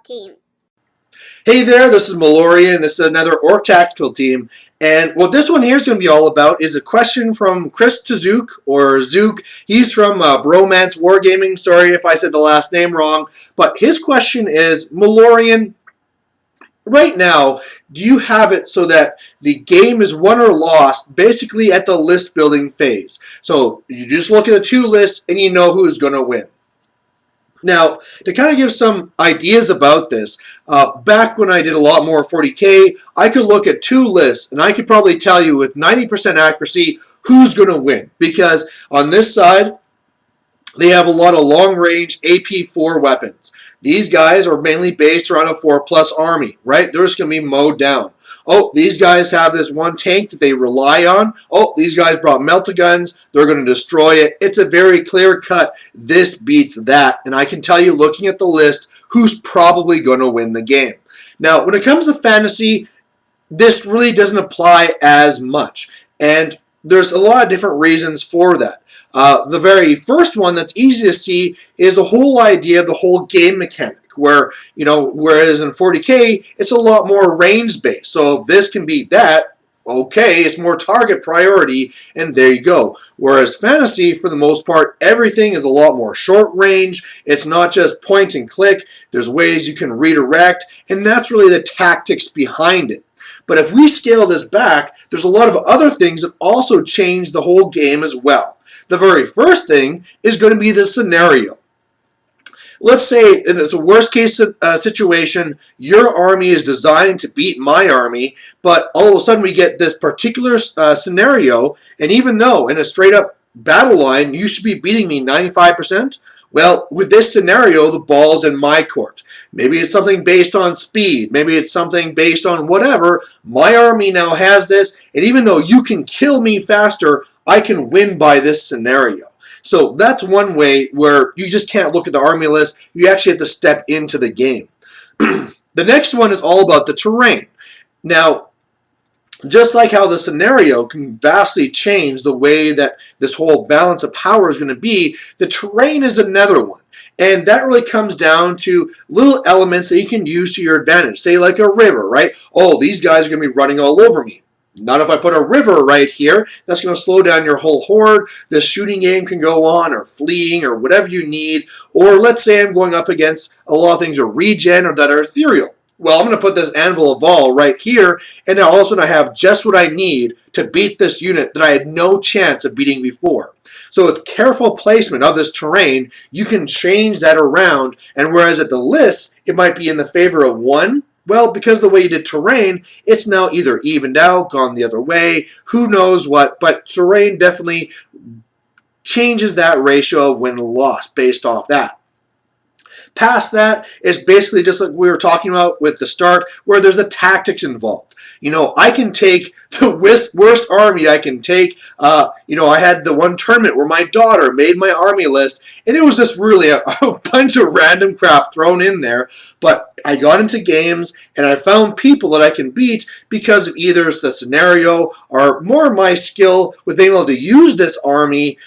team. Hey there, this is Malorian, and this is another Orc Tactical team. And what this one here is going to be all about is a question from Chris Tzook, or Zook. He's from Bromance Wargaming. Sorry if I said the last name wrong. But his question is, Malorian, right now, do you have it so that the game is won or lost basically at the list building phase? So you just look at the two lists and you know who's going to win. Now, to kind of give some ideas about this, back when I did a lot more 40K, I could look at two lists and I could probably tell you with 90% accuracy who's going to win. Because on this side, they have a lot of long-range AP4 weapons. These guys are mainly based around a 4+ army, right? They're just going to be mowed down. Oh, these guys have this one tank that they rely on. Oh, these guys brought melta-guns. They're going to destroy it. It's a very clear cut. This beats that. And I can tell you, looking at the list, who's probably going to win the game. Now, when it comes to fantasy, this really doesn't apply as much. And there's a lot of different reasons for that. The very first one that's easy to see is the whole idea of the whole game mechanic, where, whereas in 40K, it's a lot more range-based. So if this can beat that, okay, it's more target priority, and there you go. Whereas fantasy, for the most part, everything is a lot more short range. It's not just point and click. There's ways you can redirect, and that's really the tactics behind it. But if we scale this back, there's a lot of other things that also change the whole game as well. The very first thing is going to be the scenario. Let's say it's a worst case situation, your army is designed to beat my army, but all of a sudden we get this particular scenario, and even though in a straight up battle line you should be beating me 95%, well, with this scenario, the ball's in my court. Maybe it's something based on speed. Maybe it's something based on whatever. My army now has this, and even though you can kill me faster, I can win by this scenario. So that's one way where you just can't look at the army list. You actually have to step into the game. The next one is all about the terrain. Now, just like how the scenario can vastly change the way that this whole balance of power is going to be, the terrain is another one. And that really comes down to little elements that you can use to your advantage. Say like a river, right? Oh, these guys are going to be running all over me. Not if I put a river right here. That's going to slow down your whole horde. The shooting game can go on, or fleeing, or whatever you need. Or let's say I'm going up against a lot of things that are regen or that are ethereal. Well, I'm going to put this Anvil of All right here, and now all of a sudden I have just what I need to beat this unit that I had no chance of beating before. So with careful placement of this terrain, you can change that around, and whereas at the list, it might be in the favor of one, well, because the way you did terrain, it's now either evened out, gone the other way, who knows what, but terrain definitely changes that ratio of win and loss based off that. Past that, it's basically just like we were talking about with the start, where there's the tactics involved. I can take the worst army I can take. I had the one tournament where my daughter made my army list, and it was just really a bunch of random crap thrown in there. But I got into games, and I found people that I can beat because of either the scenario or more my skill with being able to use this army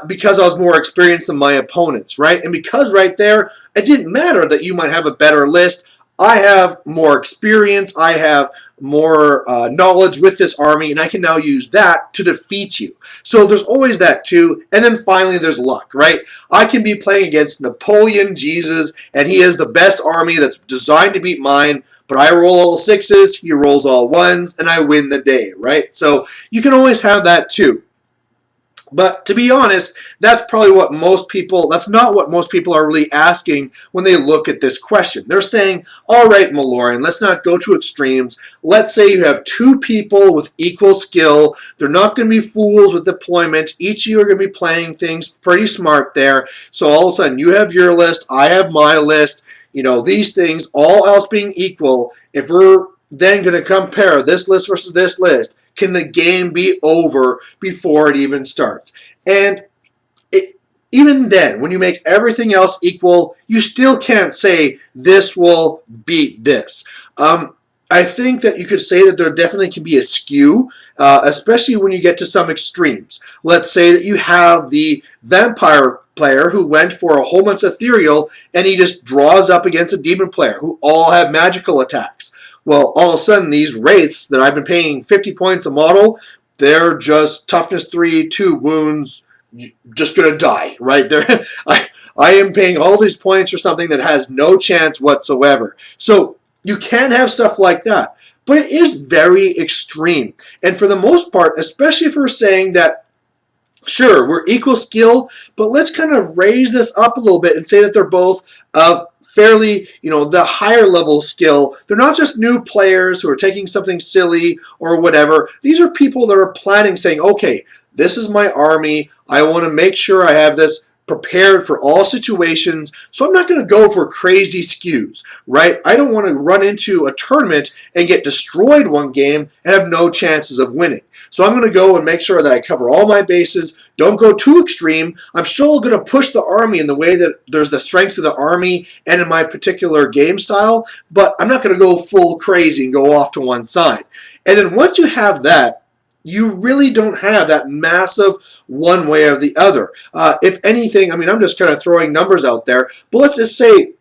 because I was more experienced than my opponents, right? And because right there, it didn't matter that you might have a better list. I have more experience, I have more knowledge with this army, and I can now use that to defeat you. So there's always that too. And then finally there's luck, right? I can be playing against Napoleon Jesus, and he has the best army that's designed to beat mine, but I roll all sixes, he rolls all ones, and I win the day, right? So you can always have that too. But to be honest, that's probably what most people, that's not what most people are really asking when they look at this question. They're saying, all right, Malorian, let's not go to extremes. Let's say you have two people with equal skill. They're not going to be fools with deployment. Each of you are going to be playing things pretty smart there. So all of a sudden, you have your list, I have my list. These things, all else being equal, if we're then going to compare this list versus this list, can the game be over before it even starts? And even then, when you make everything else equal, you still can't say this will beat this. I think that you could say that there definitely can be a skew, especially when you get to some extremes. Let's say that you have the vampire player who went for a whole bunch of ethereal and he just draws up against a demon player who all have magical attacks. Well, all of a sudden, these wraiths that I've been paying 50 points a model, they're just toughness 3, 2 wounds, just gonna die, right? I am paying all these points for something that has no chance whatsoever. So you can have stuff like that, but it is very extreme. And for the most part, especially if we're saying that, sure, we're equal skill, but let's kind of raise this up a little bit and say that they're both of fairly, the higher level skill. They're not just new players who are taking something silly or whatever. These are people that are planning, saying, okay, this is my army. I want to make sure I have this prepared for all situations, so I'm not going to go for crazy skews, right? I don't want to run into a tournament and get destroyed one game and have no chances of winning. So I'm going to go and make sure that I cover all my bases, don't go too extreme. I'm still going to push the army in the way that there's the strengths of the army and in my particular game style, but I'm not going to go full crazy and go off to one side. And then once you have that, you really don't have that massive one way or the other. If anything, I'm just kind of throwing numbers out there, but let's just say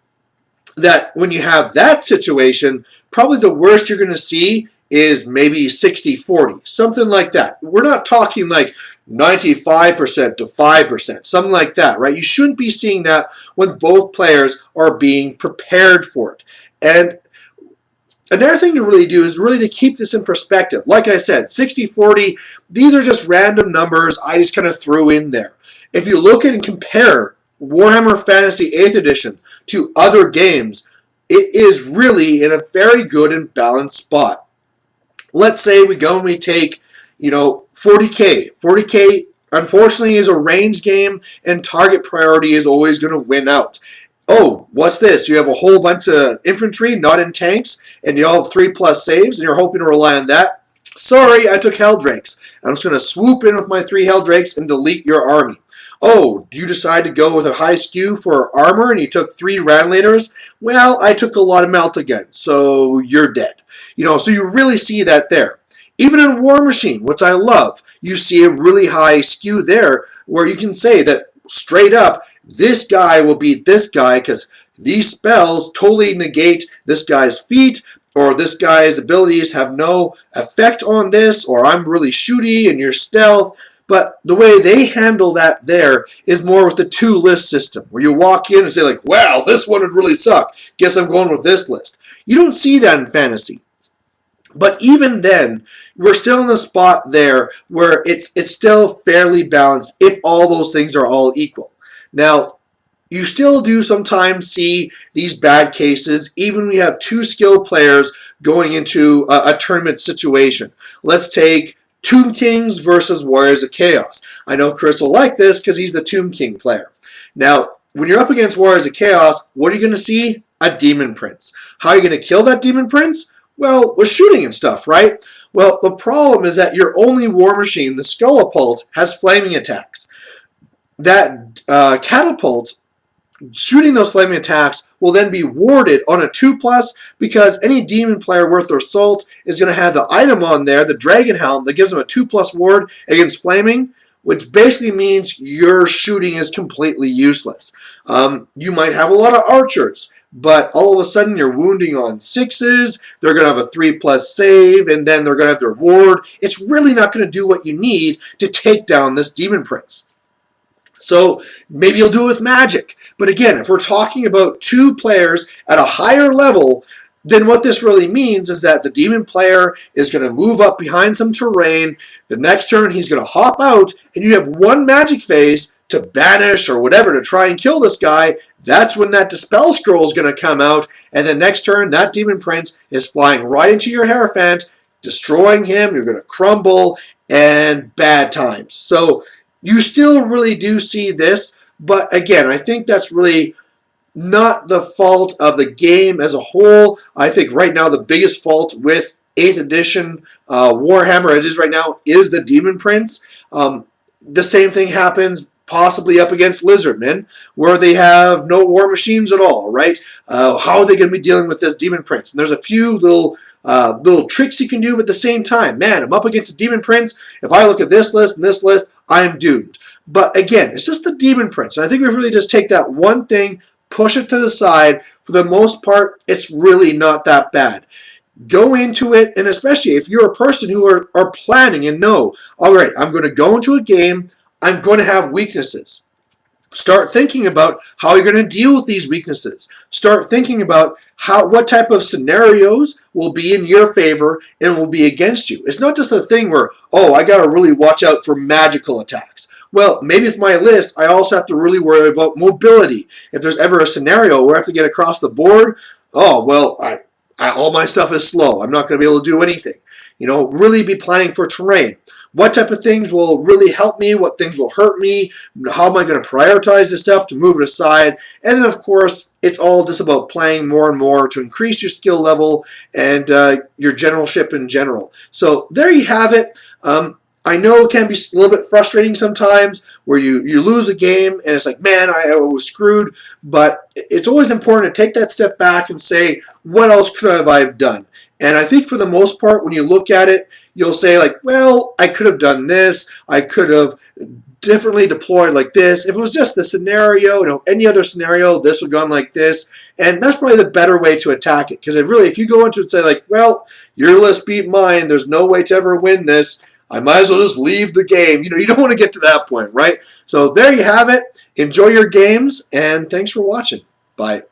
that when you have that situation, probably the worst you're going to see is maybe 60-40, something like that. We're not talking like 95% to 5%, something like that, right? You shouldn't be seeing that when both players are being prepared for it. And another thing to really do is really to keep this in perspective. Like I said, 60-40, these are just random numbers I just kind of threw in there. If you look at and compare Warhammer Fantasy 8th Edition to other games, it is really in a very good and balanced spot. Let's say we go and we take, 40K. 40K, unfortunately, is a range game, and target priority is always going to win out. Oh, what's this? You have a whole bunch of infantry, not in tanks, and you all have 3+ saves, and you're hoping to rely on that? Sorry, I took Helldrakes. I'm just going to swoop in with my 3 Helldrakes and delete your army. Oh, do you decide to go with a high skew for armor and you took 3 Ranlators? Well, I took a lot of Melt again, so you're dead. So you really see that there. Even in War Machine, which I love, you see a really high skew there where you can say that straight up, this guy will beat this guy because these spells totally negate this guy's feat, or this guy's abilities have no effect on this, or I'm really shooty and you're stealth. But the way they handle that there is more with the 2-list system, where you walk in and say like, well, this one would really suck. Guess I'm going with this list. You don't see that in fantasy. But even then, we're still in the spot there where it's still fairly balanced if all those things are all equal. Now, you still do sometimes see these bad cases, even when you have 2 skilled players going into a tournament situation. Let's take Tomb Kings versus Warriors of Chaos. I know Chris will like this because he's the Tomb King player. Now, when you're up against Warriors of Chaos, what are you going to see? A Demon Prince. How are you going to kill that Demon Prince? Well, with shooting and stuff, right? Well, the problem is that your only War Machine, the Scullapult, has flaming attacks. That catapult, shooting those flaming attacks, will then be warded on a 2+ because any demon player worth their salt is going to have the item on there, the Dragon Helm, that gives them a 2+ ward against flaming, which basically means your shooting is completely useless. You might have a lot of archers, but all of a sudden you're wounding on 6s, they're going to have a 3+ save, and then they're going to have their ward. It's really not going to do what you need to take down this Demon Prince. So maybe you'll do it with magic. But again, if we're talking about 2 players at a higher level, then what this really means is that the demon player is going to move up behind some terrain. The next turn he's going to hop out, and you have 1 magic phase to banish or whatever to try and kill this guy. That's when that Dispel Scroll is going to come out, and the next turn that Demon Prince is flying right into your Hierophant, destroying him. You're going to crumble, and bad times. So you still really do see this, but again, I think that's really not the fault of the game as a whole. I think right now the biggest fault with 8th edition Warhammer it is right now is the Demon Prince. The same thing happens possibly up against lizardmen, where they have no war machines at all, right? How are they going to be dealing with this demon prince? And there's a few little tricks you can do, but at the same time, man, I'm up against a demon prince. If I look at this list and this list, I'm doomed. But again, it's just the demon prince. And I think we really just take that one thing, push it to the side. For the most part, it's really not that bad. Go into it, and especially if you're a person who are planning and know, all right, I'm going to go into a game, I'm going to have weaknesses. Start thinking about how you're going to deal with these weaknesses. Start thinking about what type of scenarios will be in your favor and will be against you. It's not just a thing where, oh, I got to really watch out for magical attacks. Well, maybe with my list, I also have to really worry about mobility. If there's ever a scenario where I have to get across the board, oh, well, all my stuff is slow. I'm not going to be able to do anything. Really be planning for terrain. What type of things will really help me? What things will hurt me? How am I going to prioritize this stuff to move it aside? And then, of course, it's all just about playing more and more to increase your skill level and your generalship in general. So there you have it. I know it can be a little bit frustrating sometimes where you lose a game and it's like, man, I was screwed. But it's always important to take that step back and say, what else could I have done? And I think for the most part, when you look at it, you'll say like, well, I could have done this. I could have differently deployed like this. If it was just the scenario, any other scenario, this would have gone like this. And that's probably the better way to attack it. Because if you go into it and say like, well, your list beat mine, there's no way to ever win this, I might as well just leave the game. You don't want to get to that point, right? So there you have it. Enjoy your games, and thanks for watching. Bye.